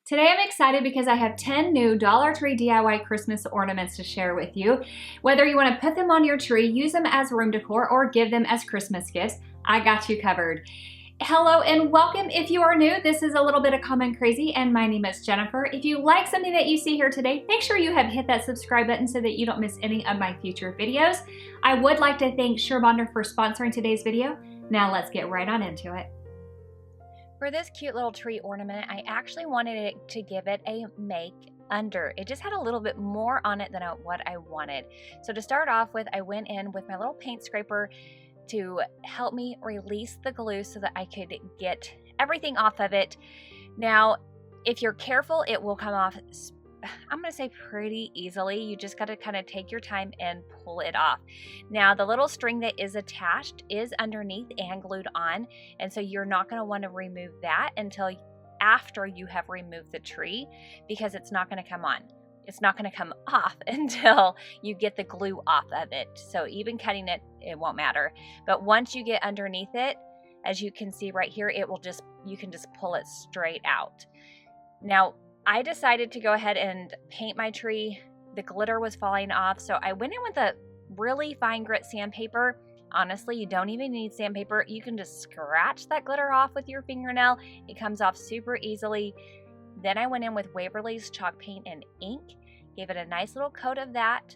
Today I'm excited because I have 10 new Dollar Tree DIY Christmas ornaments to share with you. Whether you want to put them on your tree, use them as room decor, or give them as Christmas gifts, I got you covered. Hello and welcome. If you are new, this is a little bit of Common Crazy and my name is Jennifer. If you like something that you see here today, make sure you have hit that subscribe button so that you don't miss any of my future videos. I would like to thank SUREBONDER for sponsoring today's video. Now let's get right on into it. For this cute little tree ornament, I actually wanted it to give it a make under. It just had a little bit more on it than what I wanted. So to start off with, I went in with my little paint scraper to help me release the glue so that I could get everything off of it. Now, if you're careful, it will come off, I'm going to say pretty easily. You just got to kind of take your time and pull it off. Now, the little string that is attached is underneath and glued on, and so you're not going to want to remove that until after you have removed the tree, because it's not going to come on. It's not going to come off until you get the glue off of it. So even cutting it, it won't matter. But once you get underneath it, as you can see right here, it will just, you can just pull it straight out. Now, I decided to go ahead and paint my tree. The glitter was falling off, so I went in with a really fine grit sandpaper. Honestly, you don't even need sandpaper. You can just scratch that glitter off with your fingernail. It comes off super easily. Then I went in with Waverly's chalk paint and ink, gave it a nice little coat of that.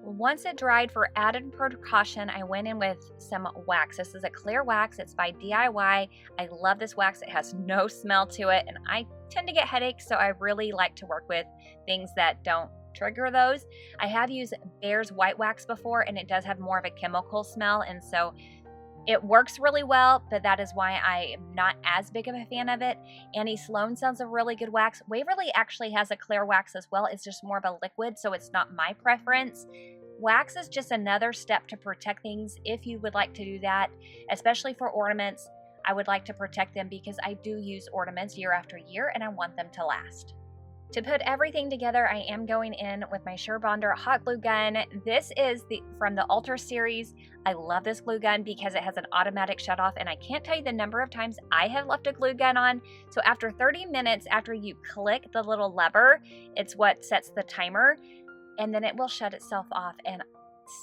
Once it dried, for added precaution, I went in with some wax. This is a clear wax. It's by DIY. I love this wax. It has no smell to it, and I tend to get headaches, so I really like to work with things that don't trigger those. I have used Bear's white wax before, and it does have more of a chemical smell, and so it works really well, but that is why I am not as big of a fan of it. Annie Sloan sells a really good wax. Waverly actually has a clear wax as well. It's just more of a liquid, so it's not my preference. Wax is just another step to protect things if you would like to do that, especially for ornaments. I would like to protect them because I do use ornaments year after year and I want them to last. To put everything together, I am going in with my SUREBONDER hot glue gun. This is from the Altar series. I love this glue gun because it has an automatic shut off, and I can't tell you the number of times I have left a glue gun on. So after 30 minutes after you click the little lever, it's what sets the timer, and then it will shut itself off, and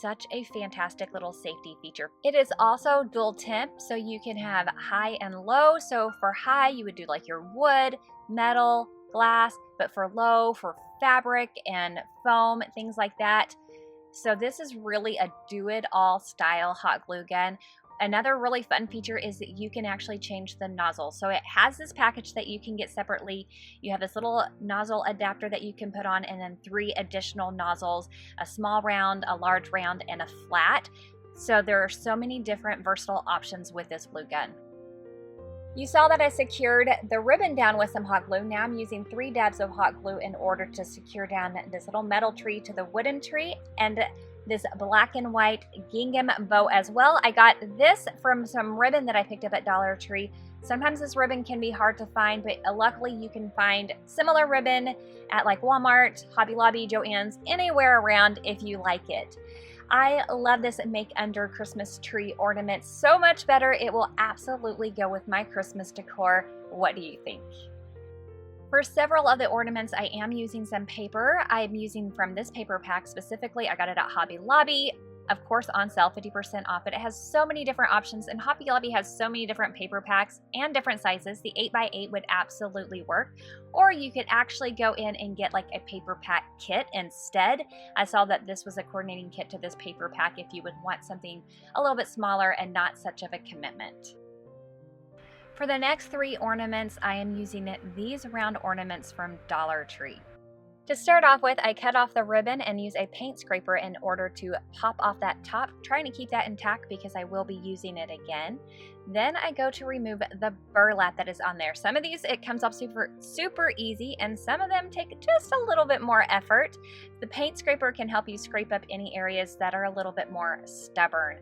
such a fantastic little safety feature. It is also dual temp, so you can have high and low. So for high, you would do like your wood, metal, glass, but for low, for fabric and foam, things like that. So this is really a do-it-all style hot glue gun. Another really fun feature is that you can actually change the nozzle. So it has this package that you can get separately. You have this little nozzle adapter that you can put on, and then 3 additional nozzles, a small round, a large round, and a flat. So there are so many different versatile options with this glue gun. You saw that I secured the ribbon down with some hot glue. Now I'm using 3 dabs of hot glue in order to secure down this little metal tree to the wooden tree, and this black and white gingham bow as well. I got this from some ribbon that I picked up at Dollar Tree. Sometimes this ribbon can be hard to find, but luckily you can find similar ribbon at like Walmart, Hobby Lobby, Joann's, anywhere around if you like it. I love this make under Christmas tree ornament so much better. It will absolutely go with my Christmas decor. What do you think? For several of the ornaments, I am using some paper. I'm using from this paper pack specifically. I got it at Hobby Lobby, of course on sale, 50% off, but it has so many different options, and Hobby Lobby has so many different paper packs and different sizes. The 8x8 would absolutely work, or you could actually go in and get like a paper pack kit instead. I saw that this was a coordinating kit to this paper pack if you would want something a little bit smaller and not such of a commitment. For the next 3 ornaments, I am using these round ornaments from Dollar Tree. To start off with, I cut off the ribbon and use a paint scraper in order to pop off that top, trying to keep that intact because I will be using it again. Then I go to remove the burlap that is on there. Some of these, it comes off super easy, and some of them take just a little bit more effort. The paint scraper can help you scrape up any areas that are a little bit more stubborn.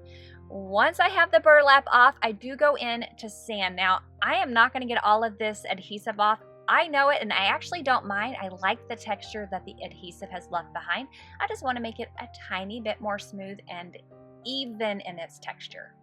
Once I have the burlap off, I do go in to sand. Now, I am not going to get all of this adhesive off. I know it, and I actually don't mind. I like the texture that the adhesive has left behind. I just want to make it a tiny bit more smooth and even in its texture.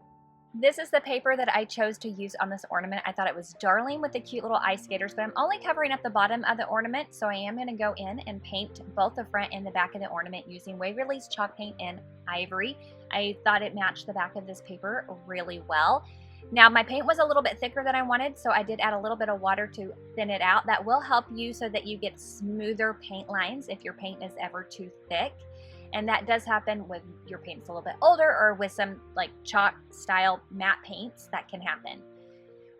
This is the paper that I chose to use on this ornament. I thought it was darling with the cute little ice skaters, but I'm only covering up the bottom of the ornament, so I am going to go in and paint both the front and the back of the ornament using Waverly's chalk paint and ivory. I thought it matched the back of this paper really well. Now my paint was a little bit thicker than I wanted, so I did add a little bit of water to thin it out. That will help you so that you get smoother paint lines if your paint is ever too thick. And that does happen when your paint's a little bit older or with some like chalk style matte paints. That can happen.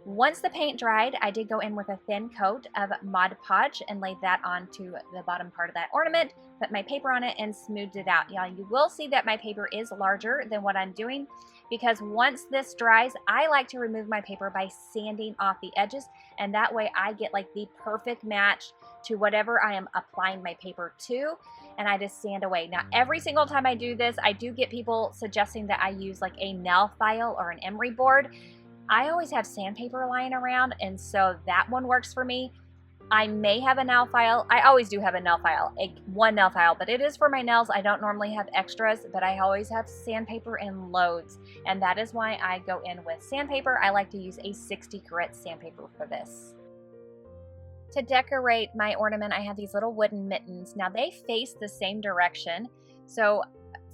Once the paint dried, I did go in with a thin coat of Mod Podge and laid that onto the bottom part of that ornament, put my paper on it and smoothed it out. Y'all, you will see that my paper is larger than what I'm doing because once this dries, I like to remove my paper by sanding off the edges, and that way I get like the perfect match to whatever I am applying my paper to, and I just sand away. Now, every single time I do this, I do get people suggesting that I use like a nail file or an emery board. I always have sandpaper lying around, and so that one works for me. I may have a nail file. I always do have a nail file, one nail file, but it is for my nails. I don't normally have extras, but I always have sandpaper in loads, and that is why I go in with sandpaper. I like to use a 60 grit sandpaper for this. To decorate my ornament, I have these little wooden mittens. Now they face the same direction, so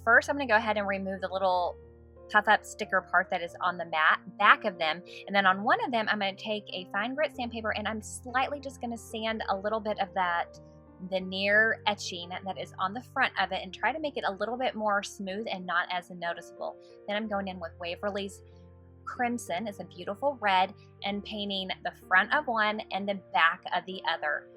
first I'm going to go ahead and remove the little puff up sticker part that is on the back of them, and then on one of them I'm going to take a fine grit sandpaper and I'm slightly just going to sand a little bit of that veneer etching that is on the front of it and try to make it a little bit more smooth and not as noticeable. Then I'm going in with Waverly's Crimson, it's a beautiful red, and painting the front of one and the back of the other.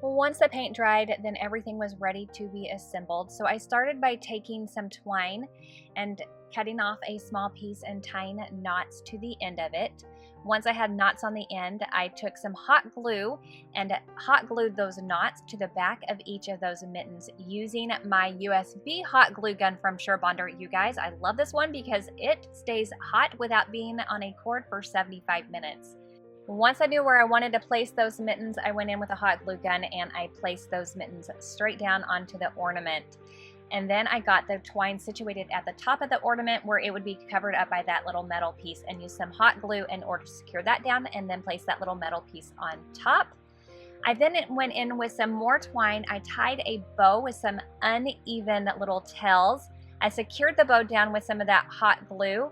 Once the paint dried, then everything was ready to be assembled. So I started by taking some twine and cutting off a small piece and tying knots to the end of it. Once I had knots on the end, I took some hot glue and hot glued those knots to the back of each of those mittens using my USB hot glue gun from SUREBONDER. You guys, I love this one because it stays hot without being on a cord for 75 minutes. Once I knew where I wanted to place those mittens, I went in with a hot glue gun and I placed those mittens straight down onto the ornament. And then I got the twine situated at the top of the ornament where it would be covered up by that little metal piece, and used some hot glue in order to secure that down and then place that little metal piece on top. I then went in with some more twine. I tied a bow with some uneven little tails. I secured the bow down with some of that hot glue,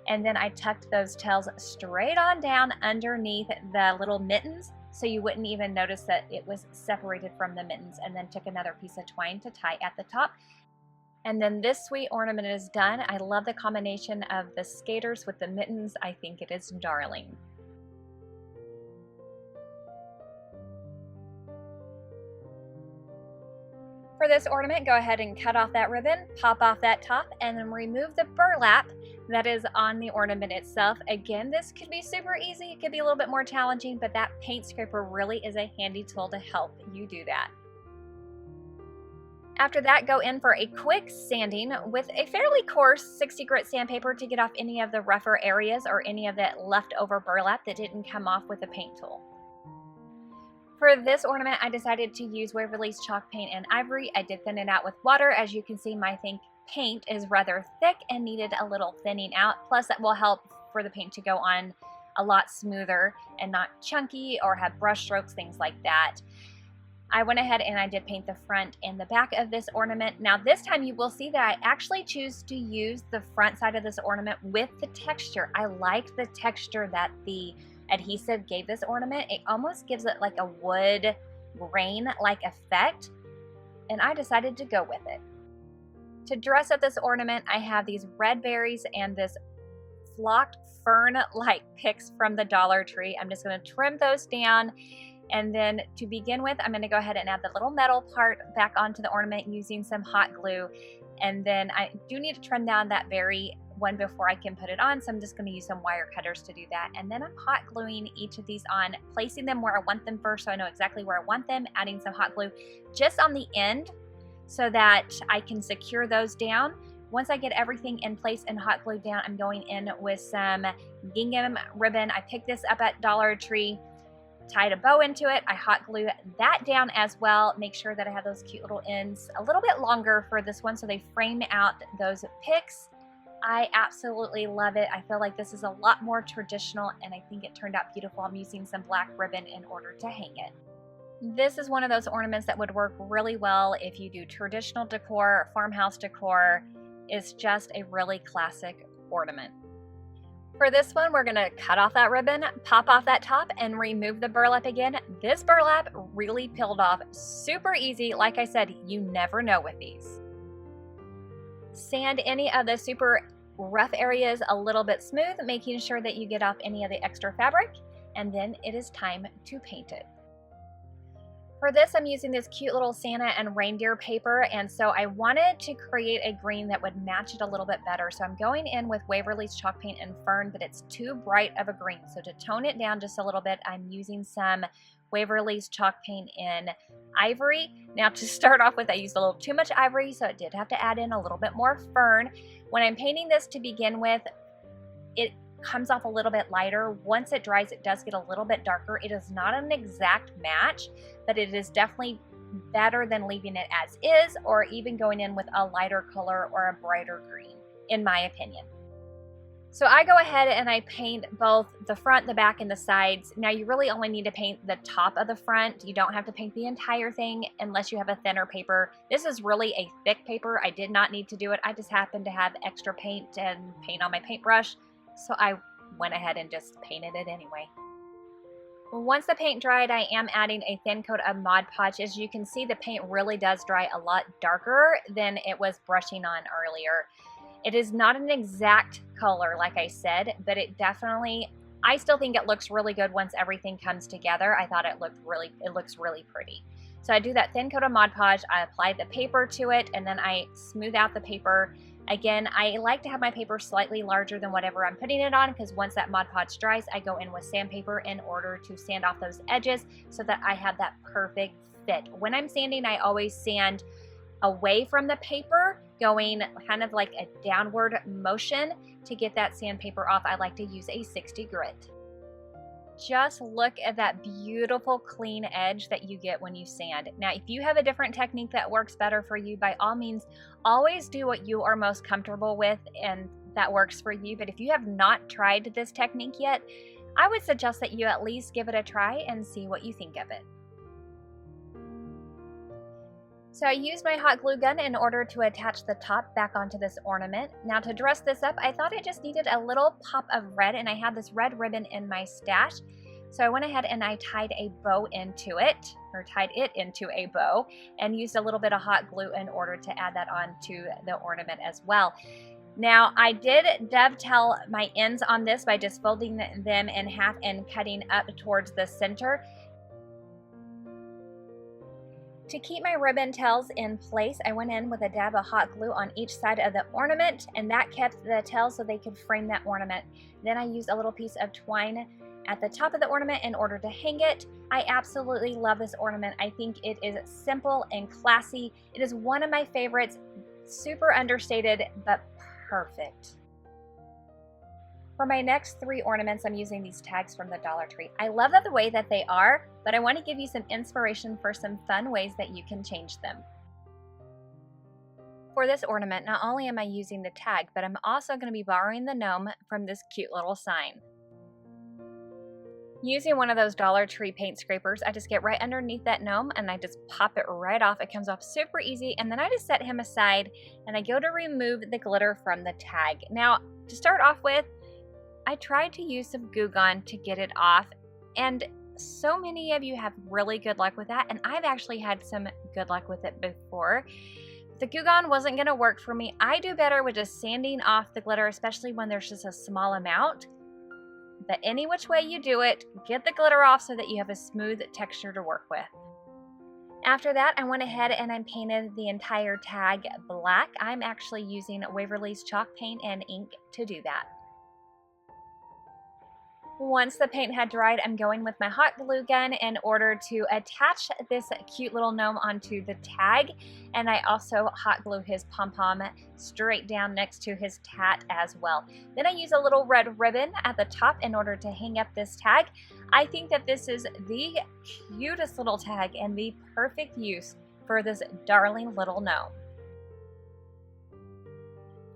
and then I tucked those tails straight on down underneath the little mittens so you wouldn't even notice that it was separated from the mittens, and then took another piece of twine to tie at the top. And then this sweet ornament is done. I love the combination of the skaters with the mittens. I think it is darling. For this ornament, go ahead and cut off that ribbon, pop off that top, and then remove the burlap that is on the ornament itself. Again, this could be super easy. It could be a little bit more challenging, but that paint scraper really is a handy tool to help you do that. After that, go in for a quick sanding with a fairly coarse 60 grit sandpaper to get off any of the rougher areas or any of that leftover burlap that didn't come off with the paint tool. For this ornament, I decided to use Waverly's chalk paint and ivory. I did thin it out with water. As you can see, my paint is rather thick and needed a little thinning out. Plus, that will help for the paint to go on a lot smoother and not chunky or have brush strokes, things like that. I went ahead and I did paint the front and the back of this ornament. Now this time you will see that I actually choose to use the front side of this ornament with the texture. I liked the texture that the adhesive gave this ornament. It almost gives it like a wood grain-like effect, and I decided to go with it. To dress up this ornament, I have these red berries and this flocked fern-like picks from the Dollar Tree. I'm just going to trim those down. And then to begin with, I'm going to go ahead and add the little metal part back onto the ornament using some hot glue. And then I do need to trim down that berry one before I can put it on, so I'm just going to use some wire cutters to do that. And then I'm hot gluing each of these on, placing them where I want them first so I know exactly where I want them, adding some hot glue just on the end so that I can secure those down. Once I get everything in place and hot glued down, I'm going in with some gingham ribbon. I picked this up at Dollar Tree. Tied a bow into it. I hot glue that down as well. Make sure that I have those cute little ends a little bit longer for this one so they frame out those picks. I absolutely love it. I feel like this is a lot more traditional, and I think it turned out beautiful. I'm using some black ribbon in order to hang it. This is one of those ornaments that would work really well if you do traditional decor, farmhouse decor. It's just a really classic ornament. For this one, we're gonna cut off that ribbon, pop off that top, and remove the burlap again. This burlap really peeled off super easy. Like I said, you never know with these. Sand any of the super rough areas a little bit smooth, making sure that you get off any of the extra fabric, and then it is time to paint it. For this, I'm using this cute little Santa and reindeer paper, and so I wanted to create a green that would match it a little bit better. So I'm going in with Waverly's chalk paint and fern, but it's too bright of a green. So to tone it down just a little bit, I'm using some Waverly's chalk paint in ivory. Now to start off with, I used a little too much ivory, so I did have to add in a little bit more fern. When I'm painting this to begin with, it comes off a little bit lighter. Once it dries, it does get a little bit darker. It is not an exact match, but it is definitely better than leaving it as is, or even going in with a lighter color or a brighter green, in my opinion. So I go ahead and I paint both the front, the back, and the sides. Now you really only need to paint the top of the front. You don't have to paint the entire thing unless you have a thinner paper. This is really a thick paper. I did not need to do it. I just happened to have extra paint and paint on my paintbrush, so I went ahead and just painted it anyway. Once the paint dried, I am adding a thin coat of Mod Podge. As you can see, the paint really does dry a lot darker than it was brushing on earlier. It is not an exact color, like I said, but it definitely, I still think it looks really good once everything comes together. I thought it looks really pretty. So I do that thin coat of Mod Podge, I apply the paper to it, and then I smooth out the paper. Again, I like to have my paper slightly larger than whatever I'm putting it on, because once that Mod Podge dries, I go in with sandpaper in order to sand off those edges so that I have that perfect fit. When I'm sanding, I always sand away from the paper, going kind of like a downward motion to get that sandpaper off. I like to use a 60 grit. Just look at that beautiful clean edge that you get when you sand. Now, if you have a different technique that works better for you, by all means, always do what you are most comfortable with and that works for you. But if you have not tried this technique yet, I would suggest that you at least give it a try and see what you think of it. So I used my hot glue gun in order to attach the top back onto this ornament. Now to dress this up, I thought it just needed a little pop of red, and I had this red ribbon in my stash. So I went ahead and I tied a bow into it, or tied it into a bow, and used a little bit of hot glue in order to add that onto the ornament as well. Now I did dovetail my ends on this by just folding them in half and cutting up towards the center. To keep my ribbon tails in place, I went in with a dab of hot glue on each side of the ornament, and that kept the tails so they could frame that ornament. Then I used a little piece of twine at the top of the ornament in order to hang it. I absolutely love this ornament. I think it is simple and classy. It is one of my favorites, super understated, but perfect. For my next 3 ornaments, I'm using these tags from the Dollar Tree. I love the way that they are, but I want to give you some inspiration for some fun ways that you can change them. For this ornament, not only am I using the tag, but I'm also going to be borrowing the gnome from this cute little sign. Using one of those Dollar Tree paint scrapers, I just get right underneath that gnome and I just pop it right off. It comes off super easy, and then I just set him aside and I go to remove the glitter from the tag. Now, to start off with, I tried to use some Goo Gone to get it off, and so many of you have really good luck with that, and I've actually had some good luck with it before. The Goo Gone wasn't going to work for me. I do better with just sanding off the glitter, especially when there's just a small amount. But any which way you do it, get the glitter off so that you have a smooth texture to work with. After that, I went ahead and I painted the entire tag black. I'm actually using Waverly's chalk paint and ink to do that. Once the paint had dried, I'm going with my hot glue gun in order to attach this cute little gnome onto the tag, and I also hot glue his pom-pom straight down next to his tat as well. Then I use a little red ribbon at the top in order to hang up this tag. I think that this is the cutest little tag and the perfect use for this darling little gnome.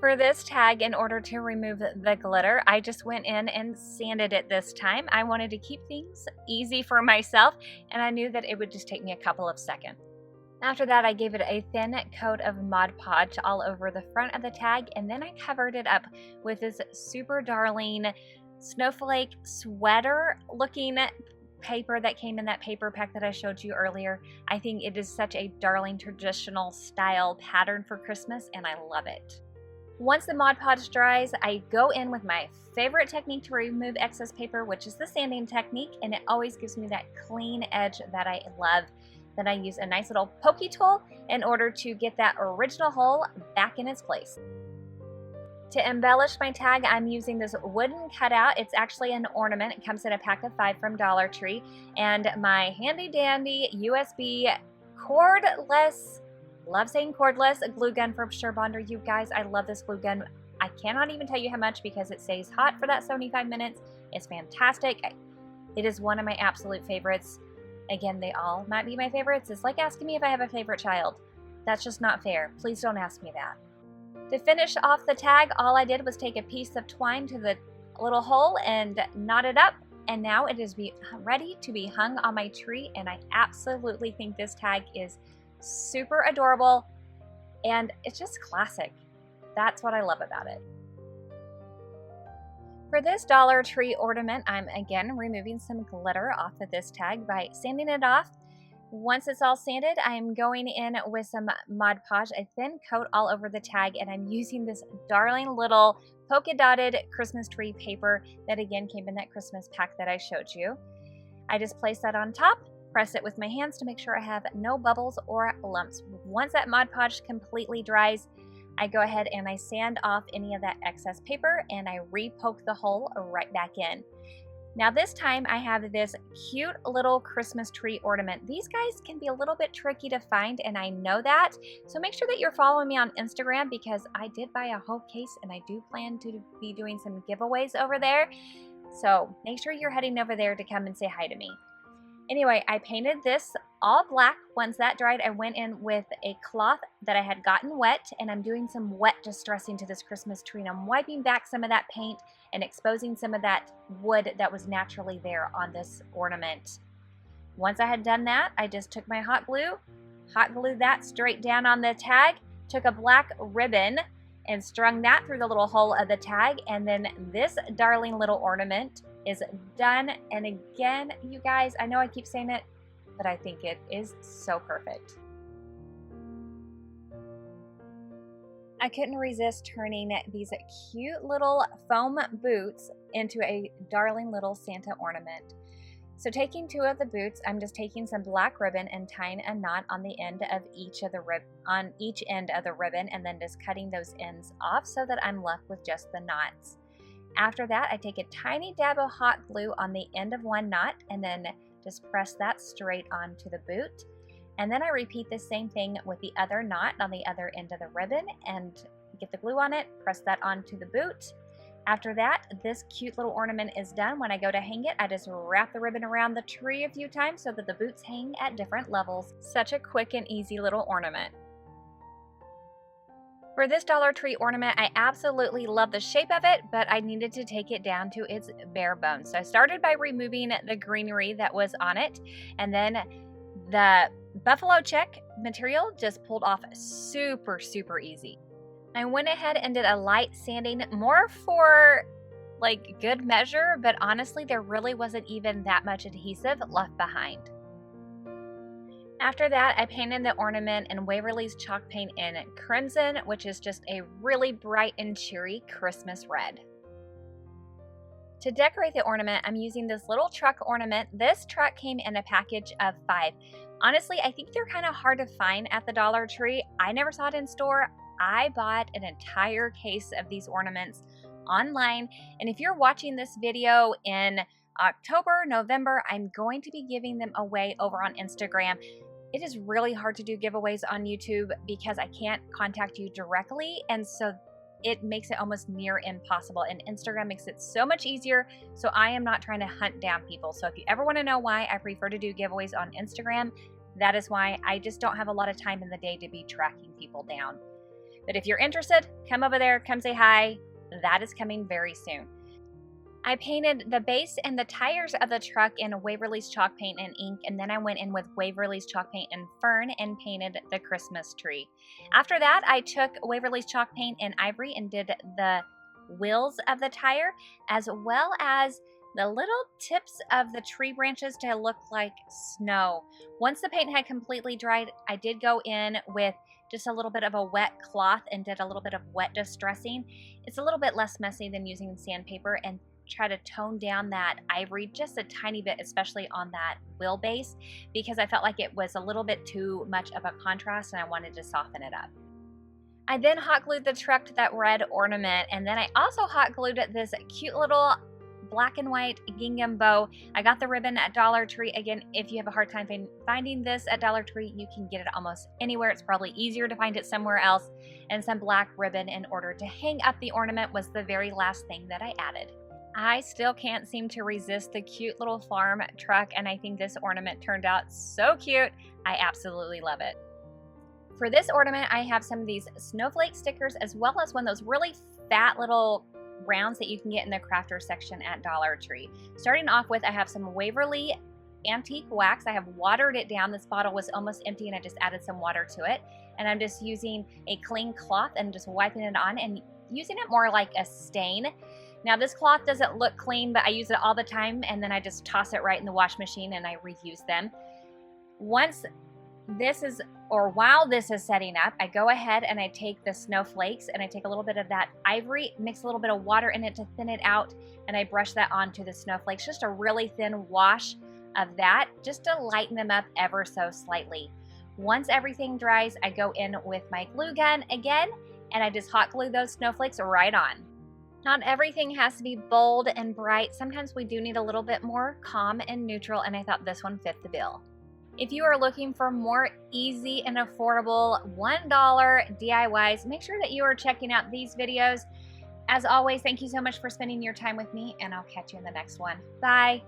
For this tag, in order to remove the glitter, I just went in and sanded it this time. I wanted to keep things easy for myself, and I knew that it would just take me a couple of seconds. After that, I gave it a thin coat of Mod Podge all over the front of the tag, and then I covered it up with this super darling snowflake sweater looking paper that came in that paper pack that I showed you earlier. I think it is such a darling traditional style pattern for Christmas, and I love it. Once the Mod Podge dries, I go in with my favorite technique to remove excess paper, which is the sanding technique, and it always gives me that clean edge that I love. Then I use a nice little pokey tool in order to get that original hole back in its place. To embellish my tag, I'm using this wooden cutout. It's actually an ornament. It comes in a pack of 5 from Dollar Tree. And my handy dandy USB cordless, love saying cordless, glue gun from SUREBONDER. You guys, I love this glue gun. I cannot even tell you how much because it stays hot for that 75 minutes. It's fantastic. It is one of my absolute favorites. Again, they all might be my favorites. It's like asking me if I have a favorite child. That's just not fair. Please don't ask me that. To finish off the tag, all I did was take a piece of twine to the little hole and knot it up, and now it is ready to be hung on my tree, and I absolutely think this tag is super adorable, and it's just classic. That's what I love about it. For this Dollar Tree ornament, I'm again removing some glitter off of this tag by sanding it off. Once it's all sanded, I'm going in with some Mod Podge, a thin coat all over the tag, and I'm using this darling little polka dotted Christmas tree paper that again came in that Christmas pack that I showed you. I just place that on top, press it with my hands to make sure I have no bubbles or lumps. Once that Mod Podge completely dries, I go ahead and I sand off any of that excess paper and I re-poke the hole right back in. Now this time I have this cute little Christmas tree ornament. These guys can be a little bit tricky to find, and I know that. So make sure that you're following me on Instagram because I did buy a whole case and I do plan to be doing some giveaways over there. So make sure you're heading over there to come and say hi to me. Anyway, I painted this all black. Once that dried, I went in with a cloth that I had gotten wet, and I'm doing some wet distressing to this Christmas tree, and I'm wiping back some of that paint and exposing some of that wood that was naturally there on this ornament. Once I had done that, I just took my hot glued that straight down on the tag, took a black ribbon and strung that through the little hole of the tag, and then this darling little ornament is done. And again, you guys, I know I keep saying it, but I think it is so perfect. I couldn't resist turning these cute little foam boots into a darling little Santa ornament. So taking 2 of the boots, I'm just taking some black ribbon and tying a knot on the end of each end of the ribbon, and then just cutting those ends off so that I'm left with just the knots. After that, I take a tiny dab of hot glue on the end of one knot and then just press that straight onto the boot. And then I repeat the same thing with the other knot on the other end of the ribbon and get the glue on it, press that onto the boot. After that, this cute little ornament is done. When I go to hang it, I just wrap the ribbon around the tree a few times so that the boots hang at different levels. Such a quick and easy little ornament. For this Dollar Tree ornament, I absolutely love the shape of it, but I needed to take it down to its bare bones. So I started by removing the greenery that was on it, and then the buffalo check material just pulled off super easy. I went ahead and did a light sanding, more for like good measure, but honestly there really wasn't even that much adhesive left behind. After that, I painted the ornament in Waverly's chalk paint in crimson, which is just a really bright and cheery Christmas red. To decorate the ornament, I'm using this little truck ornament. This truck came in a package of 5. Honestly, I think they're kind of hard to find at the Dollar Tree. I never saw it in store. I bought an entire case of these ornaments online, and if you're watching this video in October, November, I'm going to be giving them away over on Instagram. It is really hard to do giveaways on YouTube because I can't contact you directly, and so it makes it almost near impossible, and Instagram makes it so much easier, so I am not trying to hunt down people. So if you ever want to know why I prefer to do giveaways on Instagram, that is why. I just don't have a lot of time in the day to be tracking people down. But if you're interested, come over there, come say hi. That is coming very soon. I painted the base and the tires of the truck in Waverly's chalk paint and ink, and then I went in with Waverly's chalk paint and fern and painted the Christmas tree. After that, I took Waverly's chalk paint and ivory and did the wheels of the tire, as well as the little tips of the tree branches to look like snow. Once the paint had completely dried, I did go in with just a little bit of a wet cloth and did a little bit of wet distressing. It's a little bit less messy than using sandpaper, and try to tone down that ivory just a tiny bit, especially on that wheel base, because I felt like it was a little bit too much of a contrast and I wanted to soften it up. I then hot glued the truck to that red ornament, and then I also hot glued this cute little black and white gingham bow. I got the ribbon at Dollar Tree. Again, if you have a hard time finding this at Dollar Tree, you can get it almost anywhere. It's probably easier to find it somewhere else. And some black ribbon in order to hang up the ornament was the very last thing that I added. I still can't seem to resist the cute little farm truck, and I think this ornament turned out so cute. I absolutely love it. For this ornament, I have some of these snowflake stickers, as well as one of those really fat little rounds that you can get in the crafter section at Dollar Tree. Starting off with, I have some Waverly antique wax. I have watered it down. This bottle was almost empty and I just added some water to it. And I'm just using a clean cloth and just wiping it on and using it more like a stain. Now this cloth doesn't look clean, but I use it all the time, and then I just toss it right in the wash machine and I reuse them. Once this is, or while this is setting up, I go ahead and I take the snowflakes and I take a little bit of that ivory, mix a little bit of water in it to thin it out, and I brush that onto the snowflakes. Just a really thin wash of that, just to lighten them up ever so slightly. Once everything dries, I go in with my glue gun again, and I just hot glue those snowflakes right on. Not everything has to be bold and bright. Sometimes we do need a little bit more calm and neutral, and I thought this one fit the bill. If you are looking for more easy and affordable $1 DIYs, make sure that you are checking out these videos. As always, thank you so much for spending your time with me, and I'll catch you in the next one. Bye.